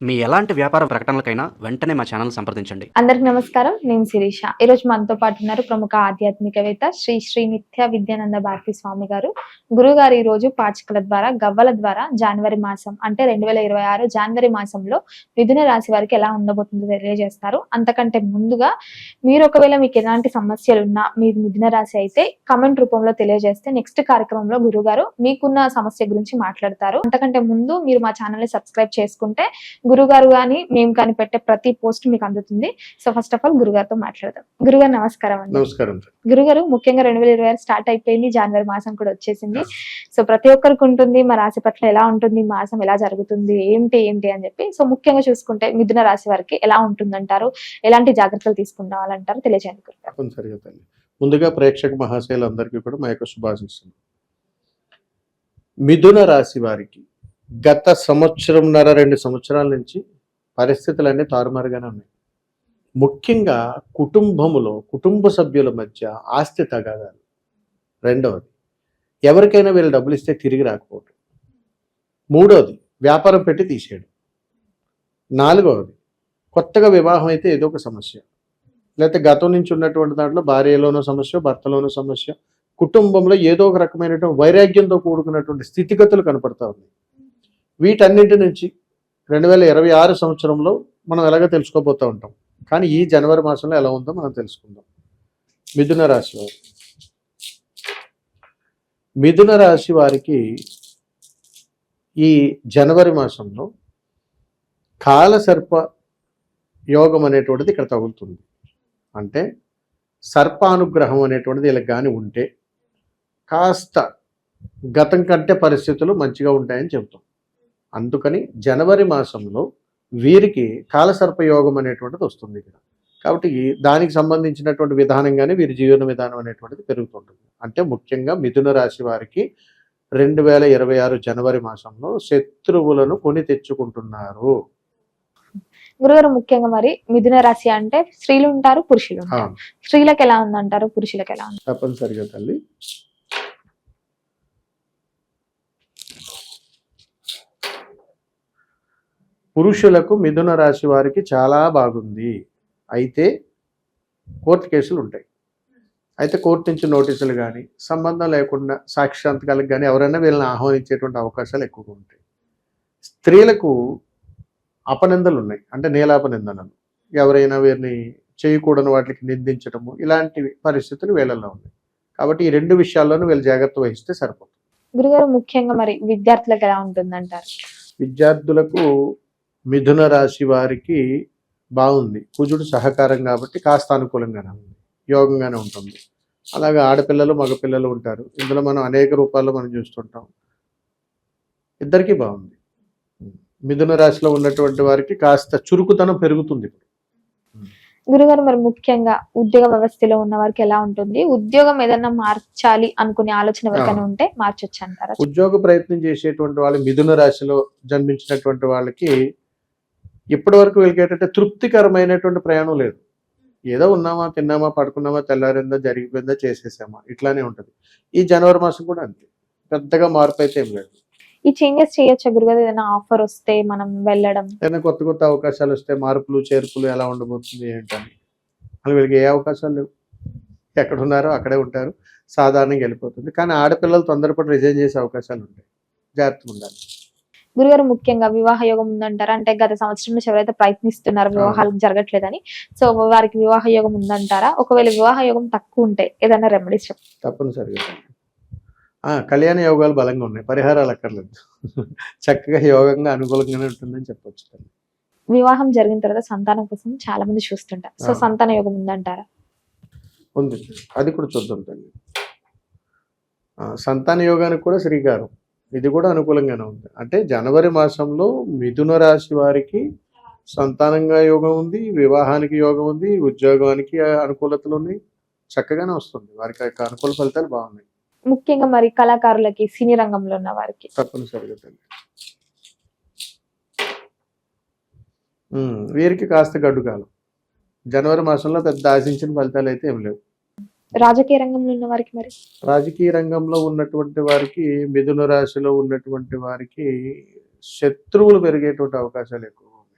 మీ ఎలాంటి వ్యాపార ప్రకటనలకైనా వెంటనే మా ఛానల్ సంప్రదించండి. అందరికి నమస్కారం. నేను శిరీష. ఈరోజు మనతో పాటు ఉన్నారు ప్రముఖ ఆధ్యాత్మికవేత్త శ్రీ శ్రీ నిత్య విద్యానంద భారతి స్వామి గారు. గురుగారు ఈ రోజు పాచికల ద్వారా గవ్వల ద్వారా జనవరి మాసం అంటే 2026 జనవరి మాసంలో మిథున రాశి వారికి ఎలా ఉండబోతుందో తెలియజేస్తారు. అంతకంటే ముందుగా మీరు ఒకవేళ మీకు ఎలాంటి సమస్యలు ఉన్నా మీ మిథున రాశి అయితే కమెంట్ రూపంలో తెలియజేస్తే నెక్స్ట్ కార్యక్రమంలో గురుగారు మీకున్న సమస్య గురించి మాట్లాడతారు. అంతకంటే ముందు మీరు మా ఛానల్ ని సబ్స్క్రైబ్ చేసుకుంటే గురుగారు గాని మేము కానీ పెట్టే ప్రతి పోస్ట్ మీకు అందుతుంది. సో ఫస్ట్ ఆఫ్ ఆల్ గురుగారితో మాట్లాడదాం. గురుగారు నమస్కారం అండి. నమస్కారం. గురుగారు, ముఖ్యంగా 2026 స్టార్ట్ అయిపోయింది, జనవరి మాసం కూడా వచ్చేసింది. సో ప్రతి ఒక్కరికి ఉంటుంది మా రాశి పట్ల ఎలా ఉంటుంది, మాసం ఎలా జరుగుతుంది, ఏంటి అని చెప్పి. సో ముఖ్యంగా చూసుకుంటే మిథున రాశి వారికి ఎలా ఉంటుందంటారు, ఎలాంటి జాగ్రత్తలు తీసుకుంటారంటారు తెలియజేయండి గురుగారు. తప్పనిసరిగా తల్లి. ముందుగా ప్రేక్షక మహాశయులందరికీ కూడా మా యొక్క శుభాశీస్సులు. మిథున రాశి వారికి గత సంవత్సరంన్నర 2 సంవత్సరాల నుంచి పరిస్థితులన్నీ తారుమారుగానే ఉన్నాయి. ముఖ్యంగా కుటుంబములో కుటుంబ సభ్యుల మధ్య ఆస్తి తగాదాలు. రెండవది, ఎవరికైనా వీళ్ళు డబ్బులు ఇస్తే తిరిగి రాకపోవడం. మూడవది, వ్యాపారం పెట్టి తీసేయడం. నాలుగవది, కొత్తగా వివాహం అయితే ఏదో ఒక సమస్య, లేకపోతే గతం నుంచి ఉన్నటువంటి దాంట్లో భార్యలోనో సమస్య, భర్తలోనో సమస్య, కుటుంబంలో ఏదో ఒక రకమైనటువంటి వైరాగ్యంతో కూడుకున్నటువంటి స్థితిగతులు కనపడతా ఉన్నాయి. వీటన్నింటి నుంచి 2026 సంవత్సరంలో మనం ఎలాగో తెలుసుకోబోతూ ఉంటాం. కానీ ఈ జనవరి మాసంలో ఎలా ఉందో మనం తెలుసుకుందాం. మిథున రాశి వారు, మిథున రాశి వారికి ఈ జనవరి మాసంలో కాలసర్ప యోగం అనేటువంటిది ఇక్కడ తగులుతుంది. అంటే సర్పానుగ్రహం అనేటువంటిది ఇలా కానీ ఉంటే కాస్త గతం కంటే పరిస్థితులు మంచిగా ఉంటాయని చెబుతాం. అందుకని జనవరి మాసంలో వీరికి కాలసర్ప యోగం అనేటువంటిది వస్తుంది ఇక్కడ. కాబట్టి దానికి సంబంధించినటువంటి విధానంగానే వీరి జీవన విధానం అనేటువంటిది పెరుగుతుంటుంది. అంటే ముఖ్యంగా మిథున రాశి వారికి 2026 జనవరి మాసంలో శత్రువులను కొని తెచ్చుకుంటున్నారు. గురుగారు, ముఖ్యంగా మరి మిథున రాశి అంటే స్త్రీలు ఉంటారు, పురుషులు ఉంటారు. స్త్రీలకు ఎలా ఉందంటారు, పురుషులకు ఎలా ఉంది? తప్పనిసరిగా తల్లి. పురుషులకు మిథున రాశి వారికి చాలా బాగుంది. అయితే కోర్టు కేసులు ఉంటాయి. అయితే కోర్టు నుంచి నోటీసులు కానీ సంబంధం లేకుండా సాక్షాంతకాలకు కానీ ఎవరైనా వీళ్ళని ఆహ్వానించేటువంటి అవకాశాలు ఎక్కువగా ఉంటాయి. స్త్రీలకు అపనిందలు ఉన్నాయి, అంటే నీలాపనిందనలు, ఎవరైనా వీరిని చేయకూడని వాటికి నిందించడము, ఇలాంటి పరిస్థితులు వీళ్ళల్లో ఉన్నాయి. కాబట్టి ఈ 2 విషయాల్లోనూ వీళ్ళు జాగ్రత్త వహిస్తే సరిపోతుంది. గురుగారు, ముఖ్యంగా మరి విద్యార్థులకు ఎలా ఉంటుందంటారు? విద్యార్థులకు మిథున రాశి వారికి బాగుంది. కుజుడు సహకారం కాబట్టి కాస్త అనుకూలంగానే ఉంది, యోగంగానే ఉంటుంది. అలాగే ఆడపిల్లలు మగపిల్లలు ఉంటారు. ఇందులో మనం అనేక రూపాల్లో మనం చూస్తుంటాం. ఇద్దరికీ బాగుంది. మిథున రాశిలో ఉన్నటువంటి వారికి కాస్త చురుకుతనం పెరుగుతుంది. గురుగారు, మరి ముఖ్యంగా ఉద్యోగ వ్యవస్థలో ఉన్న వారికి ఎలా ఉంటుంది? ఉద్యోగం ఏదైనా మార్చాలి అనుకునే ఆలోచన ఎవరికైనా ఉంటే మార్చొచ్చు అంటారా? ఉద్యోగ ప్రయత్నం చేసేటువంటి వాళ్ళు మిథున రాశిలో జన్మించినటువంటి వాళ్ళకి ఇప్పటి వరకు వీళ్ళకి ఏంటంటే తృప్తికరమైనటువంటి ప్రయాణం లేదు. ఏదో ఉన్నామా, తిన్నామా, పడుకున్నామా, తెల్లారిందా, జరిగిపోయిందా, చేసేసామా, ఇట్లానే ఉంటుంది. ఈ జనవరి మాసం కూడా అంతే, పెద్దగా మార్పు అయితే ఏం లేదు. ఈ చేంజెస్ చేయొచ్చా గురుగారు? ఏదైనా ఆఫర్ వస్తే మనం వెళ్ళడం, ఏదైనా కొత్త కొత్త అవకాశాలు వస్తే, మార్పులు చేర్పులు ఎలా ఉండబోతుంది ఏంటని. అసలు వీళ్ళకి ఏ అవకాశాలు లేవు, ఎక్కడున్నారో అక్కడే ఉంటారు, సాధారణంగా వెళ్ళిపోతుంది. కానీ ఆడపిల్లలు తొందరపడి రిజైన్ చేసే అవకాశాలు ఉంటాయి, జాగ్రత్తగా ఉండాలి. గురుగారు, ముఖ్యంగా వివాహ యోగం ఉందంటారా? అంటే గత సంవత్సరం నుంచి ఎవరైతే ప్రయత్నిస్తున్నారో వివాహాలు జరగట్లేదని, సో వారికి వివాహ యోగం ఉందంటారా? ఒకవేళ వివాహ యోగం తక్కువ ఉంటే ఏదైనా రెమెడీస్ చెప్పండి. తప్పనిసరిగా కళ్యాణ యోగాలు బలంగా ఉన్నాయి, పరిహారాలు అక్కర్లేదు. చక్కగా యోగంగా అనుకూలంగానే ఉంటుందని చెప్పొచ్చు. వివాహం జరిగిన తర్వాత సంతానం కోసం చాలా మంది చూస్తుంటారు. సో సంతాన యోగం ఉందంటారా? ఉంది, అది కూడా చూద్దాం తల్లి. సంతాన యోగానికి కూడా శ్రీకారం, ఇది కూడా అనుకూలంగానే ఉంది. అంటే జనవరి మాసంలో మిథున రాశి వారికి సంతానంగా యోగం ఉంది, వివాహానికి యోగం ఉంది, ఉద్యోగానికి అనుకూలతలు ఉన్నాయి, చక్కగానే వస్తుంది. వారికి అనుకూల ఫలితాలు బాగున్నాయి. ముఖ్యంగా మరి కళాకారులకి, సినీ రంగంలో ఉన్న వారికి తప్పనిసరిగా తల్లి వీరికి కాస్త గడ్డుకాలం. జనవరి మాసంలో పెద్ద ఆశించిన ఫలితాలు అయితే ఏం లేవు. రాజకీయ రంగంలో ఉన్న వారికి, మరి రాజకీయ రంగంలో ఉన్నటువంటి వారికి, మిథున రాశిలో ఉన్నటువంటి వారికి శత్రువులు పెరిగేటువంటి అవకాశాలు ఎక్కువ ఉన్నాయి.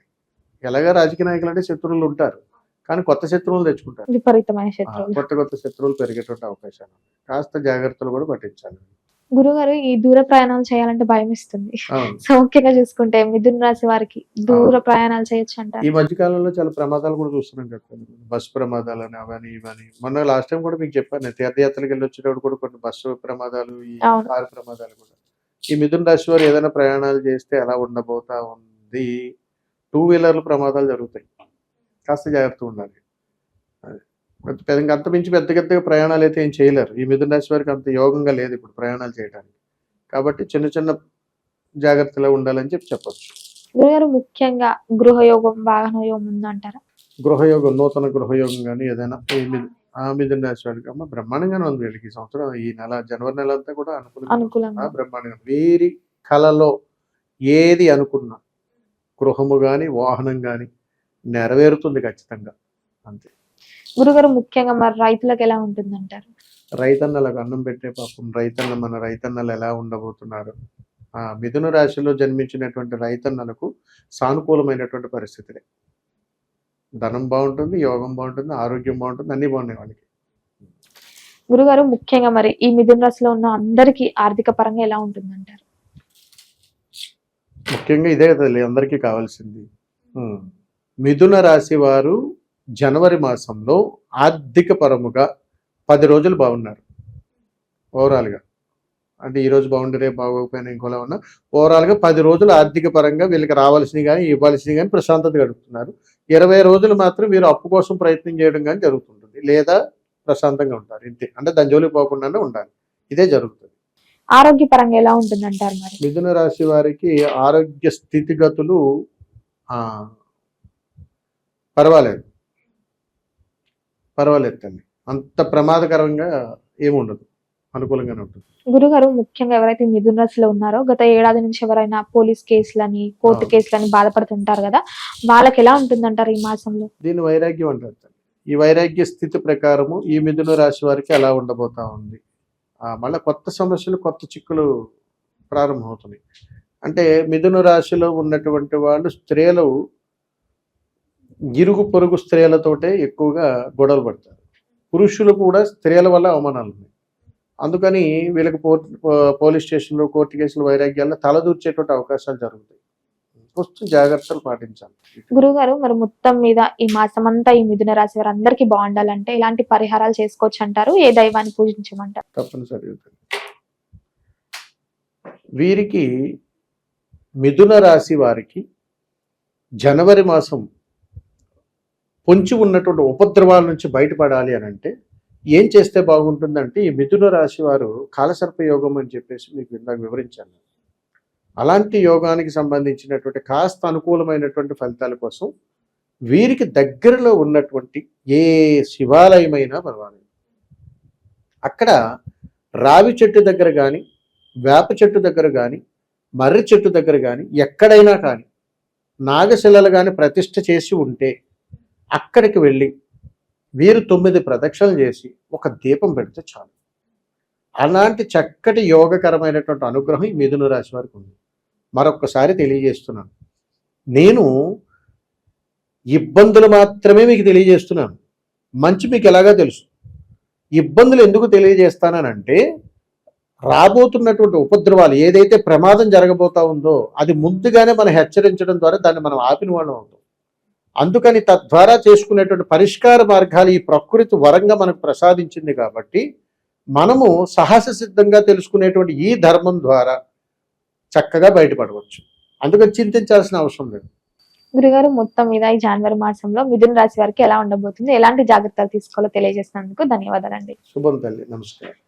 ఎలాగా రాజకీయ నాయకులు అంటే శత్రువులు ఉంటారు, కానీ కొత్త శత్రువులు తెచ్చుకుంటారు. విపరీతమైన శత్రువులు. కొత్త శత్రువులు పెరిగేటువంటి అవకాశాలు ఉన్నాయి. కాస్త జాగ్రత్తలు కూడా పట్టించాలి. గురుగారు, ఈ దూర ప్రయాణాలు చేయాలంటే భయం ఇస్తుంది. అవును. సో ముఖ్యంగా చూసుకుంటే మిథున రాశి వారికి దూర ప్రయాణాలు చేయొచ్చు అంటారు. ఈ మధ్య కాలంలో చాలా ప్రమాదాలు కూడా చూస్తున్నాం కదా, బస్సు ప్రమాదాలు అని అవని ఇవని. మొన్న లాస్ట్ టైం కూడా మీకు చెప్పాను, తీర్థయాత్రలకు వెళ్ళి వచ్చేటప్పుడు కూడా కొన్ని బస్సు ప్రమాదాలు, ఈ అవును. కారు ప్రమాదాలు కూడా. ఈ మిథున రాశి వారు ఏదైనా ప్రయాణాలు చేస్తే ఎలా ఉండబోతా ఉంది, 2 వీలర్ల ప్రమాదాలు జరుగుతాయి, కాస్త జాగ్రత్తగా ఉండాలి. అంత మించి పెద్దగా ప్రయాణాలు అయితే ఏం చేయలేరు. ఈ మిథున రాశి వారికి అంత యోగంగా లేదు ఇప్పుడు ప్రయాణాలు చేయడానికి, కాబట్టి చిన్న జాగ్రత్తగా ఉండాలని చెప్పొచ్చు. గురుగారు, ముఖ్యంగా గృహయోగం, వాహన యోగం ఉందంటారా? గృహయోగం, నూతన గృహయోగం కానీ ఏదైనా మిథున రాశి వారికి అమ్మ బ్రహ్మాండంగానే ఉంది. వీళ్ళకి ఈ సంవత్సరం ఈ నెల జనవరి నెల అంతా కూడా అనుకూలంగా బ్రహ్మాండంగా. వీరి కళలో ఏది అనుకున్నా గృహము కానీ వాహనం కానీ నెరవేరుతుంది ఖచ్చితంగా, అంతే. గురుగారు, ముఖ్యంగా మరి రైతులకు ఎలా ఉంటుందంటారు? రైతన్నలకు అన్నం పెట్టే పాపం మన రైతన్నలు ఎలా ఉండబోతున్నారు. మిథున రాశిలో జన్మించినటువంటి రైతన్నలకు సానుకూలమైనటువంటి పరిస్థితులే. ధనం బాగుంటుంది, యోగం బాగుంటుంది, ఆరోగ్యం బాగుంటుంది, అన్ని బాగున్నాయి వాళ్ళకి. గురుగారు, ముఖ్యంగా మరి ఈ మిథున రాశిలో ఉన్న అందరికీ ఆర్థిక పరంగా ఎలా ఉంటుందంటారు? ముఖ్యంగా ఇదే కదా అందరికీ కావాల్సింది. మిథున రాశి వారు జనవరి మాసంలో ఆర్థిక పరముగా 10 రోజులు బాగున్నారు ఓవరాల్గా. అంటే ఈ రోజు బాగుండి రేపు బాగోకపోయినా ఇంకోలా ఉన్నా ఓవరాల్గా 10 రోజులు ఆర్థిక పరంగా వీళ్ళకి రావాల్సినవి కానీ ఇవ్వాల్సినవి కానీ ప్రశాంతత గడుపుతున్నారు. 20 రోజులు మాత్రం వీరు అప్పు కోసం ప్రయత్నం చేయడం కానీ జరుగుతుంటుంది, లేదా ప్రశాంతంగా ఉంటారు, ఇంతే. అంటే దాని జోలికి పోకుండానే ఉండాలి, ఇదే జరుగుతుంది. ఆరోగ్య పరంగా ఎలా ఉంటుందంటారు? మరి మిథున రాశి వారికి ఆరోగ్య స్థితిగతులు పర్వాలేదు తల్లి, అంత ప్రమాదకరంగా ఏముండదు, అనుకూలంగానే ఉంటుంది. గురుగారు, ముఖ్యంగా ఎవరైతే మిథున రాశిలో ఉన్నారో గత ఏడాది నుంచి ఎవరైనా పోలీస్ కేసులని, కోర్టు కేసులని బాధపడుతుంటారు కదా, వాళ్ళకి ఎలా ఉంటుందంటారు ఈ మాసంలో? దీన్ని వైరాగ్యం అంటారు. ఈ వైరాగ్య స్థితి ప్రకారము ఈ మిథున రాశి వారికి ఎలా ఉండబోతా ఉంది. మళ్ళీ కొత్త సమస్యలు, కొత్త చిక్కులు ప్రారంభమవుతున్నాయి. అంటే మిథున రాశిలో ఉన్నటువంటి వాళ్ళు స్త్రీలు ఇరుగు పొరుగు స్త్రీలతోటే ఎక్కువగా గొడవలు పడతారు. పురుషులు కూడా స్త్రీల వల్ల అవమానాలు ఉన్నాయి. అందుకని వీళ్ళకి పోలీస్ స్టేషన్లో, కోర్టు కేసులు, వైరాగ్యాల్లో తలదూర్చేటువంటి అవకాశాలు జరుగుతాయి. కొంచెం జాగ్రత్తలు పాటించాలి. గురుగారు, మరి మొత్తం మీద ఈ మాసం అంతా ఈ మిథున రాశి వారు అందరికీ బాగుండాలంటే ఎలాంటి పరిహారాలు చేసుకోవచ్చు అంటారు? ఏ దైవాన్ని పూజించమంటారు? తప్పనిసరిగా వీరికి మిథున రాశి వారికి జనవరి మాసం పొంచి ఉన్నటువంటి ఉపద్రవాల నుంచి బయటపడాలి అని అంటే ఏం చేస్తే బాగుంటుందంటే, ఈ మిథున రాశి వారు కాలసర్ప యోగం అని చెప్పేసి మీకు ఇందాక వివరించాను. అలాంటి యోగానికి సంబంధించినటువంటి కాస్త అనుకూలమైనటువంటి ఫలితాల కోసం వీరికి దగ్గరలో ఉన్నటువంటి ఏ శివాలయమైనా పర్వాలేదు, అక్కడ రావి చెట్టు దగ్గర కానీ, వేప చెట్టు దగ్గర కానీ, మర్రి చెట్టు దగ్గర కానీ, ఎక్కడైనా కానీ నాగశిలలు కానీ ప్రతిష్ఠ చేసి ఉంటే అక్కడికి వెళ్ళి వీరు 9 ప్రదక్షిణలు చేసి ఒక దీపం పెడితే చాలు. అలాంటి చక్కటి యోగకరమైనటువంటి అనుగ్రహం ఈ మిథున రాశి వారికి ఉంది. మరొక్కసారి తెలియజేస్తున్నాను, నేను ఇబ్బందులు మాత్రమే మీకు తెలియజేస్తున్నాను, మంచి మీకు ఎలాగా తెలుసు. ఇబ్బందులు ఎందుకు తెలియజేస్తానంటే, రాబోతున్నటువంటి ఉపద్రవాలు, ఏదైతే ప్రమాదం జరగబోతా ఉందో అది ముందుగానే మనం హెచ్చరించడం ద్వారా దాన్ని మనం ఆపిన వాళ్ళం అవుతాం. అందుకని తద్వారా చేసుకునేటువంటి పరిష్కార మార్గాలు ఈ ప్రకృతి వరంగా మనకు ప్రసాదించింది కాబట్టి మనము సాహస సిద్ధంగా తెలుసుకునేటువంటి ఈ ధర్మం ద్వారా చక్కగా బయటపడవచ్చు. అందుకని చింతించాల్సిన అవసరం లేదు. గురుగారు, మొత్తం మీద ఈ జనవరి మాసంలో మిథున రాశి వారికి ఎలా ఉండబోతుంది, ఎలాంటి జాగ్రత్తలు తీసుకోవాలో తెలియజేసినందుకు ధన్యవాదాలండి. శుభం తల్లి, నమస్కారం.